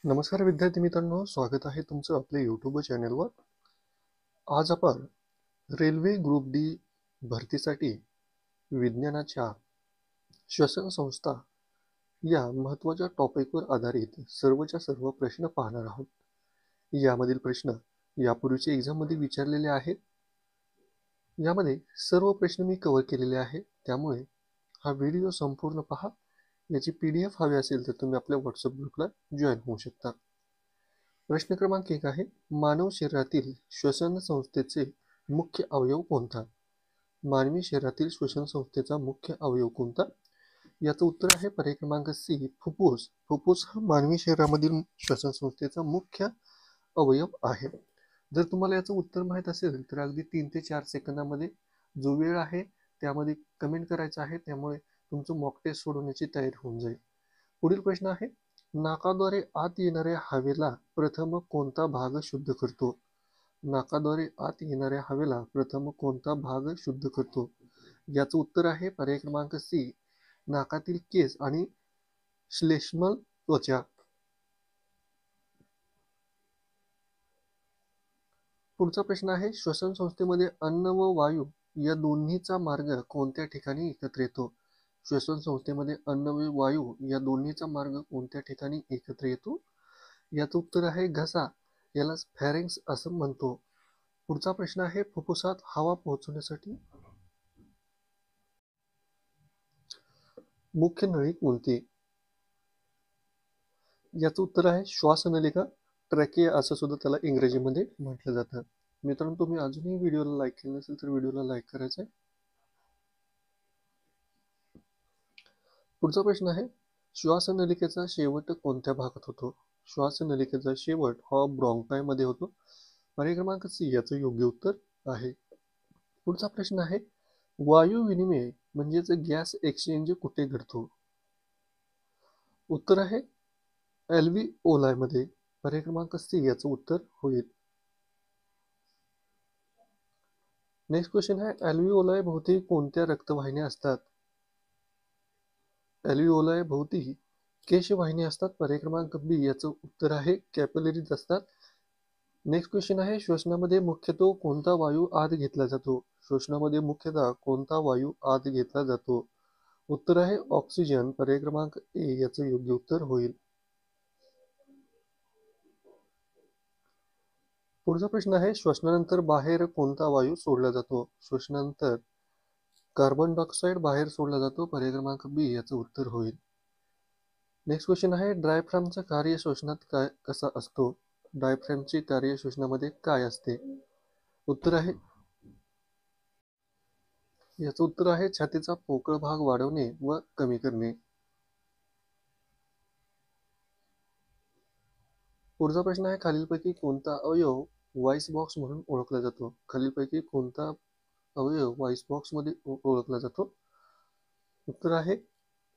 नमस्कार विद्यार्थी मित्रांनो, स्वागत आहे तुमचं आपल्या यूट्यूब चॅनलवर. आज आपण रेल्वे ग्रुप डी भरतीसाठी विज्ञानाच्या श्वसन संस्था या महत्त्वाच्या टॉपिकवर आधारित सर्वच्या सर्व प्रश्न पाहणार आहोत. यामधील प्रश्न यापूर्वीच्या एक्झाममध्ये विचारलेले आहेत. यामध्ये सर्व प्रश्न मी कव्हर केलेले आहे, त्यामुळे हा व्हिडिओ संपूर्ण पहा. याची PDF हवी असेल तर तुम्ही आपल्या व्हॉट्सअप ग्रुपला जॉईन होऊ शकता. प्रश्न क्रमांक 1 आहे, मानव शरीरातील श्वसन संस्थेचे मुख्य अवयव कोणता? मानवी शरीरातील श्वसन संस्थेचा मुख्य अवयव कोणता? याचं उत्तर आहे पर्याय क्रमांक सी, फुफ्फुस. फुफ्फुस हा मानवी शरीरामधील श्वसन संस्थेचा मुख्य अवयव आहे. जर तुम्हाला याचं उत्तर माहीत असेल तर अगदी 3 ते 4 सेकंदामध्ये जो वेळ आहे त्यामध्ये कमेंट करायचं आहे, त्यामुळे तुमचं मॉक टेस्ट सोडवण्याची तयारी होऊन जाईल. पुढील प्रश्न आहे, नाकाद्वारे आत येणाऱ्या हवेला प्रथम कोणता भाग शुद्ध करतो? नाकाद्वारे आत येणाऱ्या हवेला प्रथम कोणता भाग शुद्ध करतो? याचं उत्तर आहे पर्याय क्रमांक सी, नाकातील केस आणि श्लेष्मल त्वचा. पुढचा प्रश्न आहे, श्वसन संस्थेमध्ये अन्न व वायू या दोन्हीचा मार्ग कोणत्या ठिकाणी एकत्र येतो? श्वसन संस्थेमध्ये अन्न व वायू या दोन्हीचा मार्ग कोणत्या ठिकाणी एकत्र येतो? याचं उत्तर आहे घसा, यालाच फॅरिंक्स असं म्हणतो. पुढचा प्रश्न आहे, फुफ्फुसात हवा पोहोचवण्यासाठी मुख्य नळी कोणती? याचं उत्तर आहे श्वासनलिका, ट्रॅकिया असं सुद्धा त्याला इंग्रजीमध्ये म्हटलं जातं. मित्रांनो, तुम्ही अजूनही व्हिडिओला लाईक केलं नसेल तर व्हिडिओला लाईक करायचं आहे. पुढचा प्रश्न आहे, श्वासनलिकेचा शेवट कोणत्या भागात होतो? श्वासनलिकेचा शेवट हा ब्रॉन्कायमध्ये होतो. पर्याय क्रमांक सी याचं योग्य उत्तर आहे. पुढचा प्रश्न आहे, वायू विनिमय म्हणजेच गॅस एक्सचेंज कुठे घडतो? उत्तर आहे ॲल्व्हिओलायमध्ये. पर्याय क्रमांक सी याचं उत्तर होईल. नेक्स्ट क्वेश्चन आहे, ॲल्व्हिओलाय भोवती कोणत्या रक्तवाहिन्या असतात? ॲल्व्हिओलाय भोवती केशवाहिन्या असतात. पर्याय क्रमांक बी याचं उत्तर आहे कॅपिलरीज असतात. नेक्स्ट क्वेश्चन आहे, श्वसनामध्ये मुख्यतः कोणता वायू आत घेतला जातो? श्वसनामध्ये मुख्यतः कोणता वायू आत घेतला जातो? उत्तर आहे ऑक्सिजन. पर्याय क्रमांक ए याचं योग्य उत्तर होईल. पुढचा प्रश्न आहे, श्वसनानंतर बाहेर कोणता वायू सोडला जातो? श्वसनानंतर कार्बन डायऑक्साईड बाहेर सोडला जातो. पर्याय क्रमांक बी याचं उत्तर होईल. नेक्स्ट क्वेश्चन आहे, डायफ्रामचं कार्य श्वसनात कसा असतो? डायफ्रामचे कार्य श्वसनामध्ये काय असते? उत्तर आहे याचं उत्तर आहे छातीचा पोकळ भाग वाढवणे व कमी करणे. पुढचा प्रश्न आहे, खालीलपैकी कोणता अवयव व्हॉइस बॉक्स म्हणून ओळखला जातो? खालीलपैकी कोणता अवयव व्हॉइस बॉक्स मध्ये ओळखला जातो? उत्तर आहे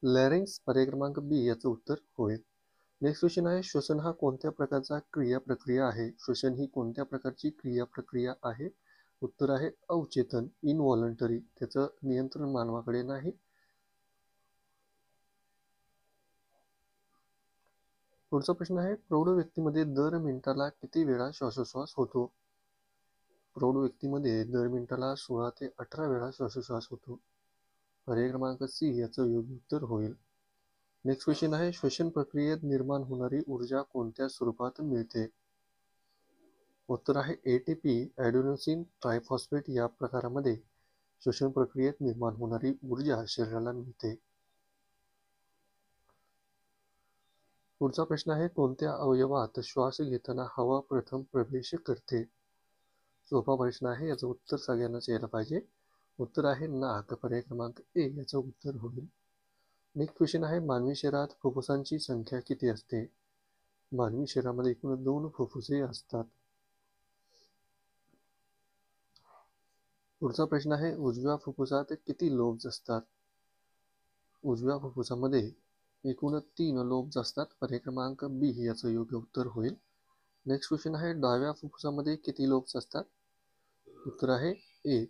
लॅरिंक्स. पर्याय क्रमांक बी याचं उत्तर होईल. नेक्स्ट क्वेश्चन आहे, श्वसन हा कोणत्या प्रकारचा क्रिया प्रक्रिया आहे? श्वसन ही कोणत्या प्रकारची क्रिया प्रक्रिया आहे? उत्तर आहे अवचेतन, इनव्हॉलंटरी. त्याचं नियंत्रण मानवाकडे नाही. पुढचा प्रश्न आहे, प्रौढ व्यक्तीमध्ये दर मिनिटाला किती वेळा श्वासोच्छ्वास होतो? प्रौढ व्यक्तीमध्ये दर मिनिटाला 16 ते 18 वेळा श्वासोच्छ्वास होतो. पर्याय क्रमांक सी याचं योग्य उत्तर होईल. नेक्स्ट क्वेश्चन आहे, श्वसन प्रक्रियेत निर्माण होणारी ऊर्जा कोणत्या स्वरूपात मिळते? उत्तर आहे ATP, ॲडेनोसिन ट्रायफॉस्फेट या प्रकारामध्ये श्वसन प्रक्रियेत निर्माण होणारी ऊर्जा शरीराला मिळते. पुढचा प्रश्न आहे, कोणत्या अवयवात श्वास घेताना हवा प्रथम प्रवेश करते? सोपा प्रश्न आहे, याचं उत्तर सगळ्यांनाच यायला पाहिजे. उत्तर आहे नाक. पर्याय क्रमांक ए याचं उत्तर होईल. नेक्स्ट क्वेश्चन आहे, मानवी शरीरात फुफ्फुसांची संख्या किती असते? मानवी शरीरामध्ये एकूण 2 फुफ्फुसे असतात. पुढचा प्रश्न आहे, उजव्या फुफ्फुसात किती लोब्ज असतात? उजव्या फुफ्फुसामध्ये एकूण 3 लोब्ज असतात. पर्याय क्रमांक बी याचं योग्य उत्तर होईल. नेक्स्ट क्वेश्चन आहे, डाव्या फुफ्फुसामध्ये किती लोब्ज असतात? उत्तर आहे ए.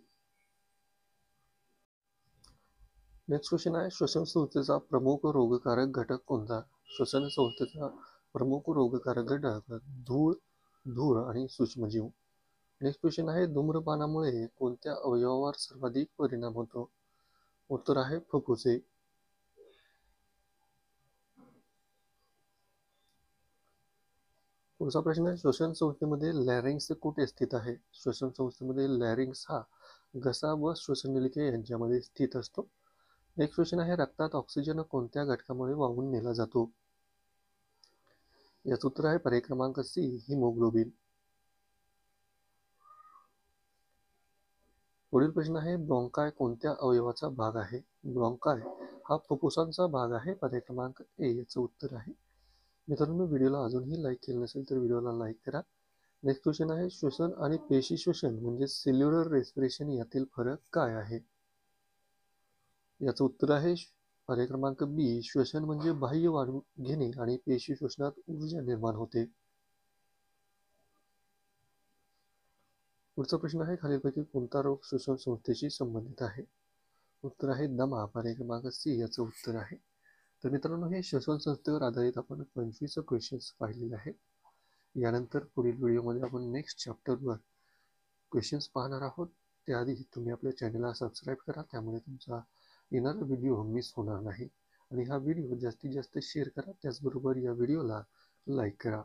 नेक्स्ट क्वेश्चन आहे, श्वसन संस्थेचा प्रमुख रोगकारक घटक कोणता? श्वसन संस्थेचा प्रमुख रोगकारक घटक धूळ, धूळ आणि सूक्ष्मजीव. नेक्स्ट क्वेश्चन आहे, धूम्रपानामुळे कोणत्या अवयवावर सर्वाधिक परिणाम होतो? उत्तर आहे फुफ्फुसे. पुढचा प्रश्न आहे, श्वसन संस्थेमध्ये लॅरिंग्स कुठे स्थित आहे? श्वसन संस्थेमध्ये लॅरिंग्स हा घसा व श्वसननलिके यांच्यामध्ये स्थित असतो. नेक्स्ट क्वेश्चन आहे, रक्तात ऑक्सिजन कोणत्या घटकामुळे वाहून नेला जातो? याचं उत्तर आहे पर्याय क्रमांक सी, हिमोग्लोबिन. पुढील प्रश्न आहे, ब्रॉन्काय कोणत्या अवयवाचा भाग आहे? ब्रॉन्काय हा फुफ्फुसांचा भाग आहे. पर्याय क्रमांक ए याचं उत्तर आहे. मित्रांनो, व्हिडिओला अजूनही लाईक केलं नसेल तर व्हिडिओला लाईक करा. नेक्स्ट क्वेश्चन आहे, श्वसन आणि पेशी श्वसन म्हणजे सेल्युलर रेस्पिरेशन यातील फरक काय आहे? याचं उत्तर आहे पर्याय क्रमांक बी, श्वसन म्हणजे बाह्य वाढवून घेणे आणि पेशी श्वसनात ऊर्जा निर्माण होते. पुढचा प्रश्न आहे, खालीलपैकी कोणता रोग श्वसन संस्थेशी संबंधित आहे? उत्तर आहे दमा. पर्याय क्रमांक सी याचं उत्तर आहे. तर मित्रांनो, हे श्वसन संस्थेवर आधारित आपण 25 क्वेश्चन्स पाहिलेले आहेत. यानंतर पुढील व्हिडिओमध्ये आपण नेक्स्ट चॅप्टरवर क्वेश्चन्स पाहणार आहोत. त्याआधी तुम्ही आपल्या चॅनलला सबस्क्राईब करा, त्यामुळे तुमचा येणारा व्हिडिओ मिस होणार नाही. आणि हा व्हिडिओ जास्तीत जास्त शेअर करा, त्याचबरोबर या व्हिडिओला लाईक करा.